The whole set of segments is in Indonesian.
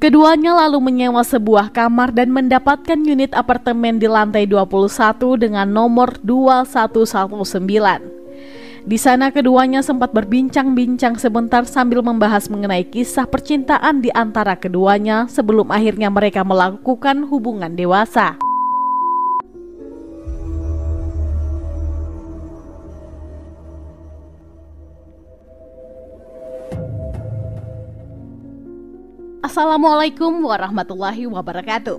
Keduanya lalu menyewa sebuah kamar dan mendapatkan unit apartemen di lantai 21 dengan nomor 2119. Di sana keduanya sempat berbincang-bincang sebentar sambil membahas mengenai kisah percintaan di antara keduanya sebelum akhirnya mereka melakukan hubungan dewasa. Assalamualaikum warahmatullahi wabarakatuh.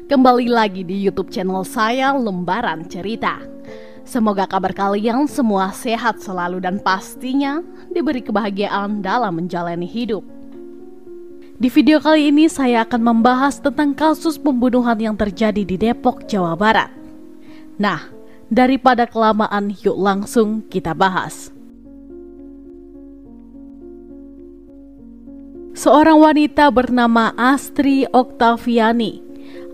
Kembali lagi di YouTube channel saya, Lembaran Cerita. Semoga kabar kalian semua sehat selalu dan pastinya diberi kebahagiaan dalam menjalani hidup. Di video kali ini saya akan membahas tentang kasus pembunuhan yang terjadi di Depok, Jawa Barat. Nah, daripada kelamaan, yuk langsung kita bahas. Seorang wanita bernama Astri Oktaviani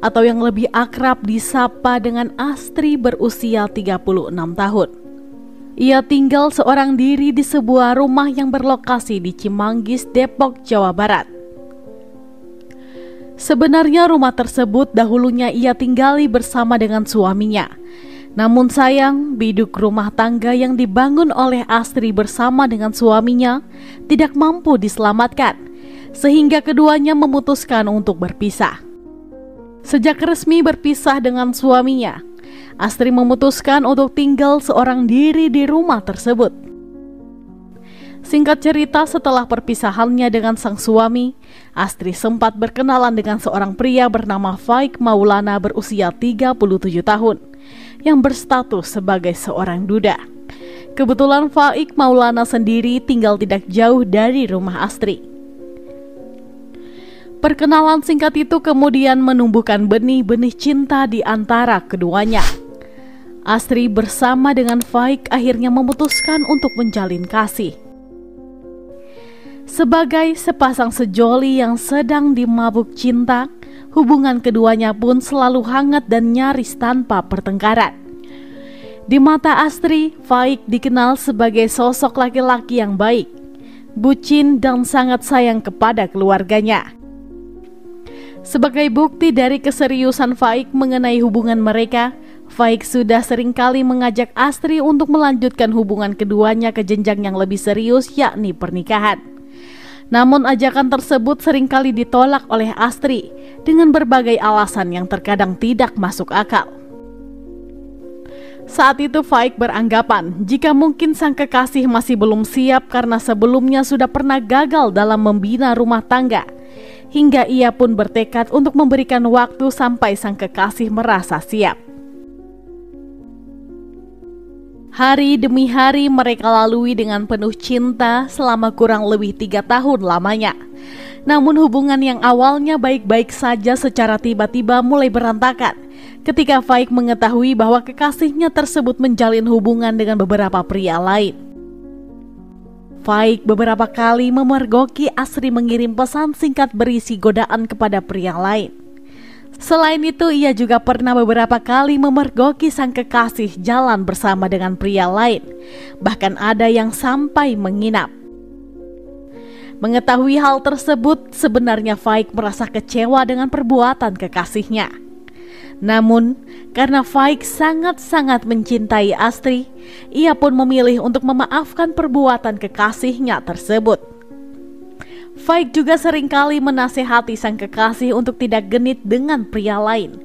atau yang lebih akrab disapa dengan Astri berusia 36 tahun. Ia tinggal seorang diri di sebuah rumah yang berlokasi di Cimanggis, Depok, Jawa Barat. Sebenarnya rumah tersebut dahulunya ia tinggali bersama dengan suaminya. Namun sayang, biduk rumah tangga yang dibangun oleh Astri bersama dengan suaminya tidak mampu diselamatkan, sehingga keduanya memutuskan untuk berpisah. Sejak resmi berpisah dengan suaminya, Astri memutuskan untuk tinggal seorang diri di rumah tersebut. Singkat cerita, setelah perpisahannya dengan sang suami, Astri sempat berkenalan dengan seorang pria bernama Faik Maulana berusia 37 tahun yang berstatus sebagai seorang duda. Kebetulan Faik Maulana sendiri tinggal tidak jauh dari rumah Astri. Perkenalan singkat itu kemudian menumbuhkan benih-benih cinta di antara keduanya. Astri bersama dengan Faik akhirnya memutuskan untuk menjalin kasih. Sebagai sepasang sejoli yang sedang dimabuk cinta, hubungan keduanya pun selalu hangat dan nyaris tanpa pertengkaran. Di mata Astri, Faik dikenal sebagai sosok laki-laki yang baik, bucin dan sangat sayang kepada keluarganya. Sebagai bukti dari keseriusan Faik mengenai hubungan mereka, Faik sudah seringkali mengajak Astri untuk melanjutkan hubungan keduanya ke jenjang yang lebih serius, yakni pernikahan. Namun ajakan tersebut seringkali ditolak oleh Astri dengan berbagai alasan yang terkadang tidak masuk akal. Saat itu Faik beranggapan jika mungkin sang kekasih masih belum siap karena sebelumnya sudah pernah gagal dalam membina rumah tangga, hingga ia pun bertekad untuk memberikan waktu sampai sang kekasih merasa siap. Hari demi hari mereka lalui dengan penuh cinta selama kurang lebih 3 tahun lamanya. Namun hubungan yang awalnya baik-baik saja secara tiba-tiba mulai berantakan ketika Faik mengetahui bahwa kekasihnya tersebut menjalin hubungan dengan beberapa pria lain. Faik beberapa kali memergoki Astri mengirim pesan singkat berisi godaan kepada pria lain. Selain itu, ia juga pernah beberapa kali memergoki sang kekasih jalan bersama dengan pria lain. Bahkan ada yang sampai menginap. Mengetahui hal tersebut, sebenarnya Faik merasa kecewa dengan perbuatan kekasihnya. Namun, karena Faik sangat-sangat mencintai Astri, ia pun memilih untuk memaafkan perbuatan kekasihnya tersebut. Faik juga seringkali menasehati sang kekasih untuk tidak genit dengan pria lain.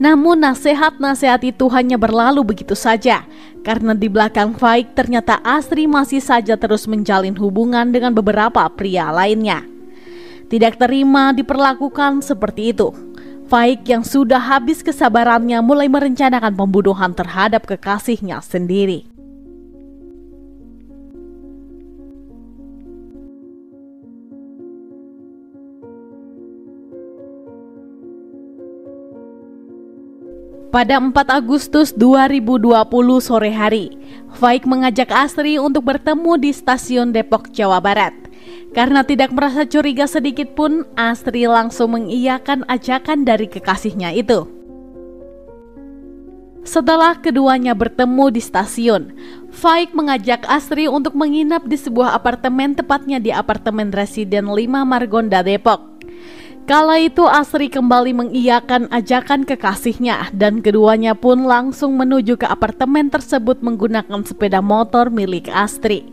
Namun nasihat-nasihat itu hanya berlalu begitu saja, karena di belakang Faik ternyata Astri masih saja terus menjalin hubungan dengan beberapa pria lainnya. Tidak terima diperlakukan seperti itu, Faik yang sudah habis kesabarannya mulai merencanakan pembunuhan terhadap kekasihnya sendiri. Pada 4 Agustus 2020 sore hari, Faik mengajak Astri untuk bertemu di stasiun Depok, Jawa Barat. Karena tidak merasa curiga sedikit pun, Astri langsung mengiyakan ajakan dari kekasihnya itu. Setelah keduanya bertemu di stasiun, Faik mengajak Astri untuk menginap di sebuah apartemen, tepatnya di apartemen Residen 5 Margonda, Depok. Kala itu Asri kembali mengiyakan ajakan kekasihnya dan keduanya pun langsung menuju ke apartemen tersebut menggunakan sepeda motor milik Astri.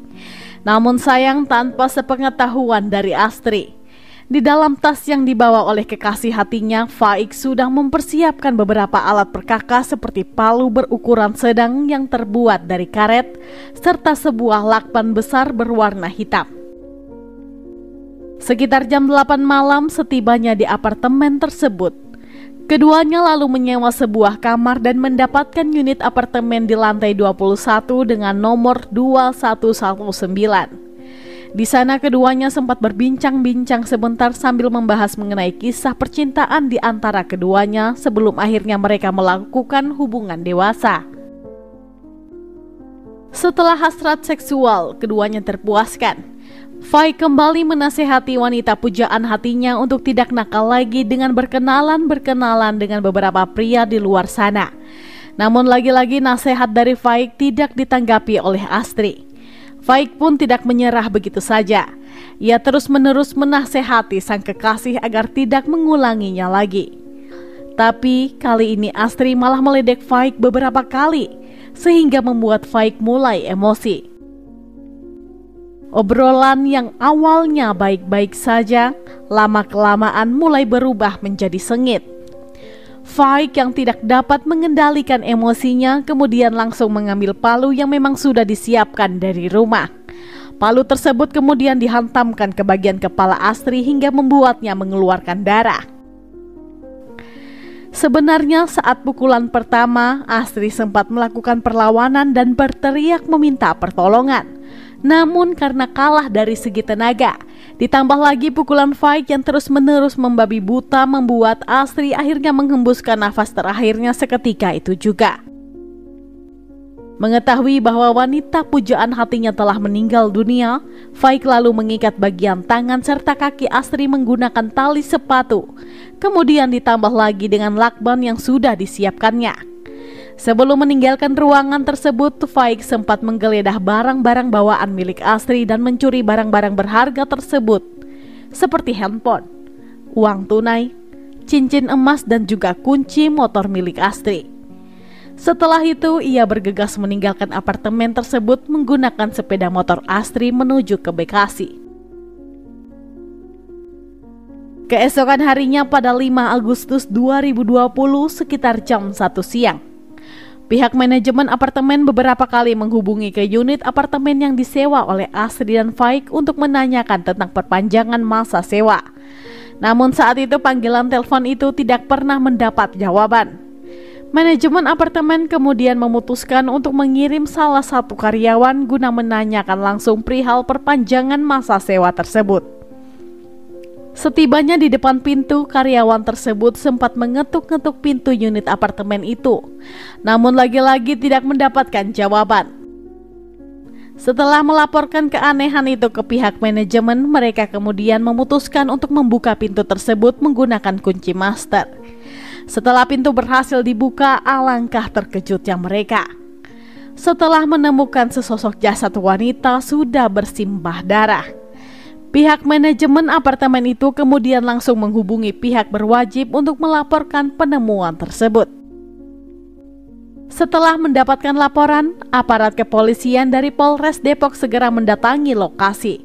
Namun sayang tanpa sepengetahuan dari Astri. Di dalam tas yang dibawa oleh kekasih hatinya, Faik sudah mempersiapkan beberapa alat perkakas seperti palu berukuran sedang yang terbuat dari karet, serta sebuah lakban besar berwarna hitam. Sekitar jam 8 malam setibanya di apartemen tersebut, keduanya lalu menyewa sebuah kamar dan mendapatkan unit apartemen di lantai 21 dengan nomor 2119. Di sana keduanya sempat berbincang-bincang sebentar sambil membahas mengenai kisah percintaan di antara keduanya sebelum akhirnya mereka melakukan hubungan dewasa. Setelah hasrat seksual keduanya terpuaskan, Faik kembali menasehati wanita pujaan hatinya untuk tidak nakal lagi dengan berkenalan dengan beberapa pria di luar sana. Namun lagi-lagi nasihat dari Faik tidak ditanggapi oleh Astri. Faik pun tidak menyerah begitu saja. Ia terus-menerus menasehati sang kekasih agar tidak mengulanginya lagi. Tapi kali ini Astri malah meledek Faik beberapa kali, sehingga membuat Faik mulai emosi. Obrolan yang awalnya baik-baik saja, lama-kelamaan mulai berubah menjadi sengit. Faik yang tidak dapat mengendalikan emosinya kemudian langsung mengambil palu yang memang sudah disiapkan dari rumah. Palu tersebut kemudian dihantamkan ke bagian kepala Astri hingga membuatnya mengeluarkan darah. Sebenarnya saat pukulan pertama, Astri sempat melakukan perlawanan dan berteriak meminta pertolongan. Namun karena kalah dari segi tenaga, ditambah lagi pukulan Faik yang terus-menerus membabi buta membuat Astri akhirnya menghembuskan nafas terakhirnya seketika itu juga. Mengetahui bahwa wanita pujaan hatinya telah meninggal dunia, Faik lalu mengikat bagian tangan serta kaki Astri menggunakan tali sepatu, kemudian ditambah lagi dengan lakban yang sudah disiapkannya. Sebelum meninggalkan ruangan tersebut, Faik sempat menggeledah barang-barang bawaan milik Astri dan mencuri barang-barang berharga tersebut, seperti handphone, uang tunai, cincin emas dan juga kunci motor milik Astri. Setelah itu, ia bergegas meninggalkan apartemen tersebut menggunakan sepeda motor Astri menuju ke Bekasi. Keesokan harinya pada 5 Agustus 2020 sekitar jam 1 siang, pihak manajemen apartemen beberapa kali menghubungi ke unit apartemen yang disewa oleh Astri dan Faik untuk menanyakan tentang perpanjangan masa sewa. Namun saat itu panggilan telepon itu tidak pernah mendapat jawaban. Manajemen apartemen kemudian memutuskan untuk mengirim salah satu karyawan guna menanyakan langsung perihal perpanjangan masa sewa tersebut. Setibanya di depan pintu, karyawan tersebut sempat mengetuk-ngetuk pintu unit apartemen itu, namun lagi-lagi tidak mendapatkan jawaban. Setelah melaporkan keanehan itu ke pihak manajemen, mereka kemudian memutuskan untuk membuka pintu tersebut menggunakan kunci master. Setelah pintu berhasil dibuka, alangkah terkejutnya mereka. Setelah menemukan sesosok jasad wanita sudah bersimbah darah. Pihak manajemen apartemen itu kemudian langsung menghubungi pihak berwajib untuk melaporkan penemuan tersebut. Setelah mendapatkan laporan, aparat kepolisian dari Polres Depok segera mendatangi lokasi.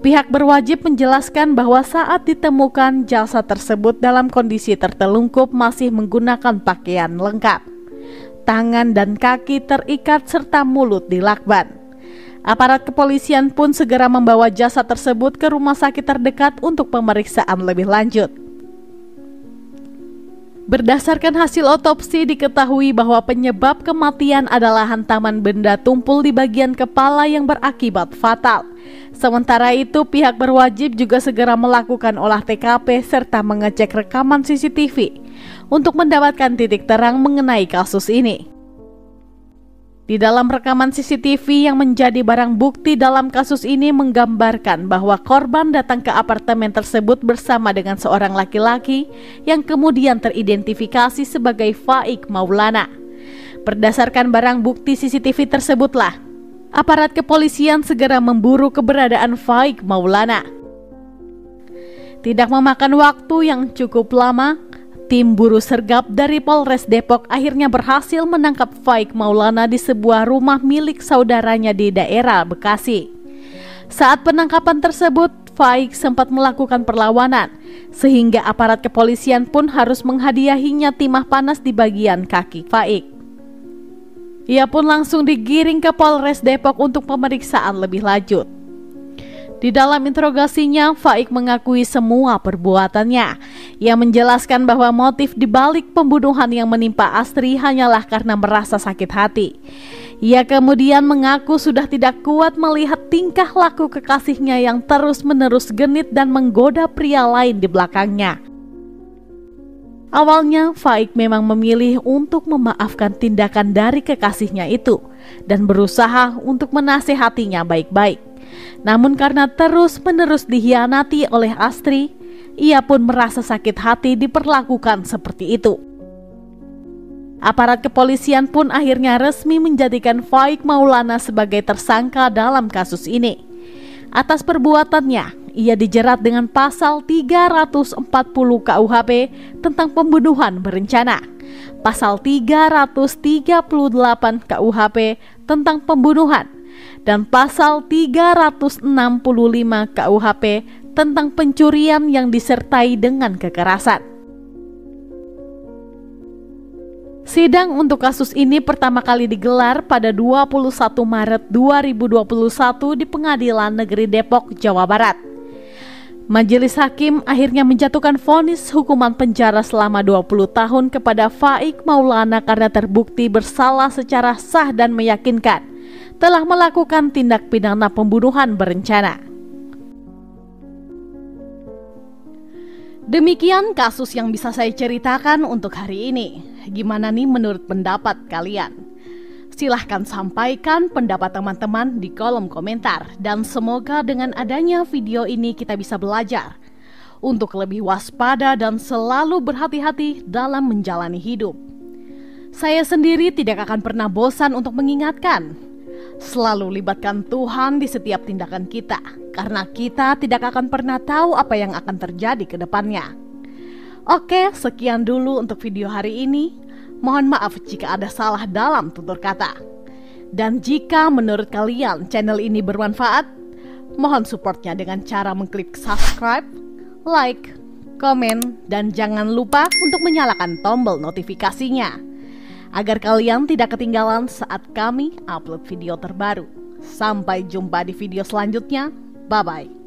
Pihak berwajib menjelaskan bahwa saat ditemukan jasad tersebut dalam kondisi tertelungkup masih menggunakan pakaian lengkap. Tangan dan kaki terikat serta mulut dilakban. Aparat kepolisian pun segera membawa jasad tersebut ke rumah sakit terdekat untuk pemeriksaan lebih lanjut. Berdasarkan hasil otopsi diketahui bahwa penyebab kematian adalah hantaman benda tumpul di bagian kepala yang berakibat fatal. Sementara itu pihak berwajib juga segera melakukan olah TKP serta mengecek rekaman CCTV untuk mendapatkan titik terang mengenai kasus ini. Di dalam rekaman CCTV yang menjadi barang bukti dalam kasus ini menggambarkan bahwa korban datang ke apartemen tersebut bersama dengan seorang laki-laki yang kemudian teridentifikasi sebagai Faik Maulana. Berdasarkan barang bukti CCTV tersebutlah, aparat kepolisian segera memburu keberadaan Faik Maulana. Tidak memakan waktu yang cukup lama, tim buru sergap dari Polres Depok akhirnya berhasil menangkap Faik Maulana di sebuah rumah milik saudaranya di daerah Bekasi. Saat penangkapan tersebut, Faik sempat melakukan perlawanan, sehingga aparat kepolisian pun harus menghadiahinya timah panas di bagian kaki Faik. Ia pun langsung digiring ke Polres Depok untuk pemeriksaan lebih lanjut. Di dalam interogasinya, Faik mengakui semua perbuatannya. Ia menjelaskan bahwa motif dibalik pembunuhan yang menimpa Astri hanyalah karena merasa sakit hati. Ia kemudian mengaku sudah tidak kuat melihat tingkah laku kekasihnya yang terus-menerus genit dan menggoda pria lain di belakangnya. Awalnya, Faik memang memilih untuk memaafkan tindakan dari kekasihnya itu dan berusaha untuk menasehatinya baik-baik. Namun karena terus-menerus dikhianati oleh Astri, ia pun merasa sakit hati diperlakukan seperti itu. Aparat kepolisian pun akhirnya resmi menjadikan Faik Maulana sebagai tersangka dalam kasus ini. Atas perbuatannya, ia dijerat dengan pasal 340 KUHP tentang pembunuhan berencana, pasal 338 KUHP tentang pembunuhan, dan pasal 365 KUHP tentang pencurian yang disertai dengan kekerasan. Sidang untuk kasus ini pertama kali digelar pada 21 Maret 2021 di Pengadilan Negeri Depok, Jawa Barat. Majelis hakim akhirnya menjatuhkan vonis hukuman penjara selama 20 tahun kepada Faik Maulana karena terbukti bersalah secara sah dan meyakinkan telah melakukan tindak pidana pembunuhan berencana. Demikian kasus yang bisa saya ceritakan untuk hari ini. Gimana nih menurut pendapat kalian? Silahkan sampaikan pendapat teman-teman di kolom komentar. Dan semoga dengan adanya video ini kita bisa belajar untuk lebih waspada dan selalu berhati-hati dalam menjalani hidup. Saya sendiri tidak akan pernah bosan untuk mengingatkan, selalu libatkan Tuhan di setiap tindakan kita, karena kita tidak akan pernah tahu apa yang akan terjadi ke depannya. Oke, sekian dulu untuk video hari ini. Mohon maaf jika ada salah dalam tutur kata. Dan jika menurut kalian channel ini bermanfaat, mohon supportnya dengan cara mengklik subscribe, like, komen, dan jangan lupa untuk menyalakan tombol notifikasinya, agar kalian tidak ketinggalan saat kami upload video terbaru. Sampai jumpa di video selanjutnya. Bye-bye.